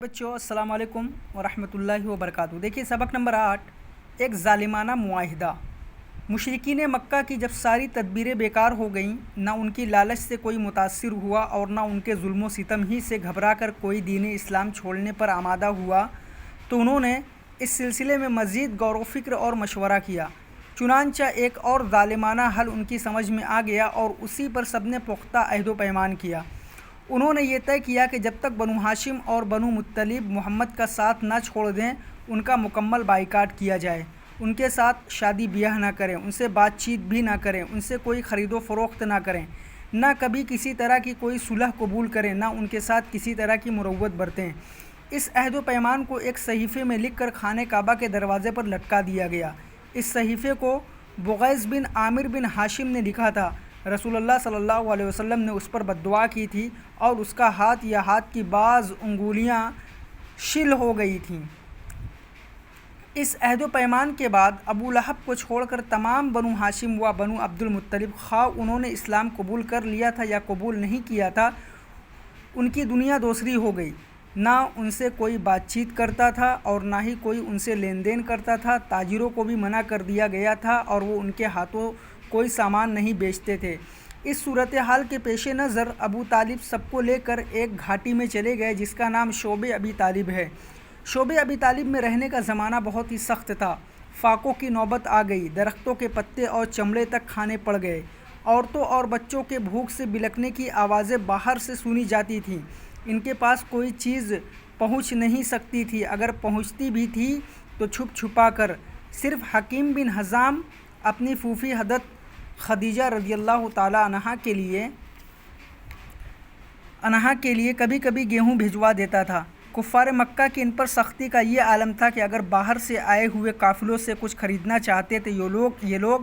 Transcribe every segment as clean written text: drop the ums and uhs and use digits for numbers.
بچوں السلام علیکم ورحمۃ اللہ وبرکاتہ۔ دیکھیے سبق نمبر 8، ایک ظالمانہ معاہدہ۔ مشرکین مکہ کی جب ساری تدبیریں بیکار ہو گئیں، نہ ان کی لالچ سے کوئی متاثر ہوا اور نہ ان کے ظلم و ستم ہی سے گھبرا کر کوئی دین اسلام چھوڑنے پر آمادہ ہوا، تو انہوں نے اس سلسلے میں مزید غور و فکر اور مشورہ کیا۔ چنانچہ ایک اور ظالمانہ حل ان کی سمجھ میں آ گیا اور اسی پر سب نے پختہ عہد و پیمان کیا۔ انہوں نے یہ طے کیا کہ جب تک بنو ہاشم اور بنو مطلب محمد کا ساتھ نہ چھوڑ دیں، ان کا مکمل بائیکاٹ کیا جائے، ان کے ساتھ شادی بیاہ نہ کریں، ان سے بات چیت بھی نہ کریں، ان سے کوئی خرید و فروخت نہ کریں، نہ کبھی کسی طرح کی کوئی صلح قبول کریں، نہ ان کے ساتھ کسی طرح کی مروت برتیں۔ اس عہد و پیمان کو ایک صحیفے میں لکھ کر خانہ کعبہ کے دروازے پر لٹکا دیا گیا۔ اس صحیفے کو بغیث بن عامر بن ہاشم نے لکھا تھا۔ رسول اللہ صلی اللہ علیہ وسلم نے اس پر بددعا کی تھی اور اس کا ہاتھ یا ہاتھ کی بعض انگلیاں شل ہو گئی تھیں۔ اس عہد و پیمان کے بعد ابو لہب کو چھوڑ کر تمام بنو ہاشم و بنو عبد المطلب، خواہ انہوں نے اسلام قبول کر لیا تھا یا قبول نہیں کیا تھا، ان کی دنیا دوسری ہو گئی۔ نہ ان سے کوئی بات چیت کرتا تھا اور نہ ہی کوئی ان سے لین دین کرتا تھا۔ تاجروں کو بھی منع کر دیا گیا تھا اور وہ ان کے ہاتھوں کوئی سامان نہیں بیچتے تھے۔ اس صورتحال کے پیش نظر ابو طالب سب کو لے کر ایک گھاٹی میں چلے گئے جس کا نام شعب ابی طالب ہے۔ شعب ابی طالب میں رہنے کا زمانہ بہت ہی سخت تھا۔ فاقوں کی نوبت آ گئی، درختوں کے پتے اور چمڑے تک کھانے پڑ گئے۔ عورتوں اور بچوں کے بھوک سے بلکنے کی آوازیں باہر سے سنی جاتی تھیں۔ ان کے پاس کوئی چیز پہنچ نہیں سکتی تھی، اگر پہنچتی بھی تھی تو چھپ چھپا کر۔ صرف حکیم بن حزام اپنی پھوپھی حضرت خدیجہ رضی اللہ تعالی عنہا کے لیے کبھی کبھی گیہوں بھجوا دیتا تھا۔ کفار مکہ کی ان پر سختی کا یہ عالم تھا کہ اگر باہر سے آئے ہوئے قافلوں سے کچھ خریدنا چاہتے تھے یہ لوگ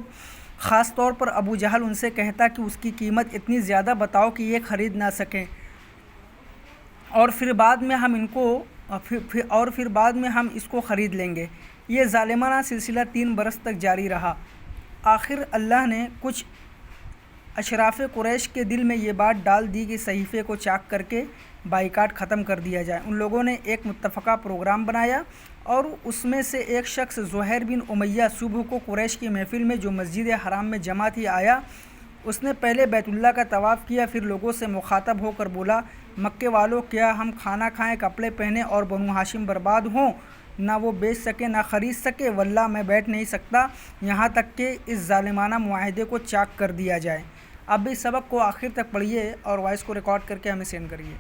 خاص طور پر ابو جہل ان سے کہتا کہ اس کی قیمت اتنی زیادہ بتاؤ کہ یہ خرید نہ سکیں، اور پھر بعد میں ہم اس کو خرید لیں گے۔ یہ ظالمانہ سلسلہ 3 برس تک جاری رہا۔ آخر اللہ نے کچھ اشراف قریش کے دل میں یہ بات ڈال دی کہ صحیفے کو چاک کر کے بائیکاٹ ختم کر دیا جائے۔ ان لوگوں نے ایک متفقہ پروگرام بنایا اور اس میں سے ایک شخص زہیر بن امیہ صبح کو قریش کی محفل میں جو مسجد حرام میں جمع تھی آیا۔ اس نے پہلے بیت اللہ کا طواف کیا، پھر لوگوں سے مخاطب ہو کر بولا، مکے والوں، کیا ہم کھانا کھائیں، کپڑے پہنیں اور بنو ہاشم برباد ہوں، نہ وہ بیچ سکے نہ خرید سکے؟ واللہ میں بیٹھ نہیں سکتا یہاں تک کہ اس ظالمانہ معاہدے کو چاک کر دیا جائے۔ اب بھی سبق کو آخر تک پڑھیے اور وائس کو ریکارڈ کر کے ہمیں سینڈ کریے۔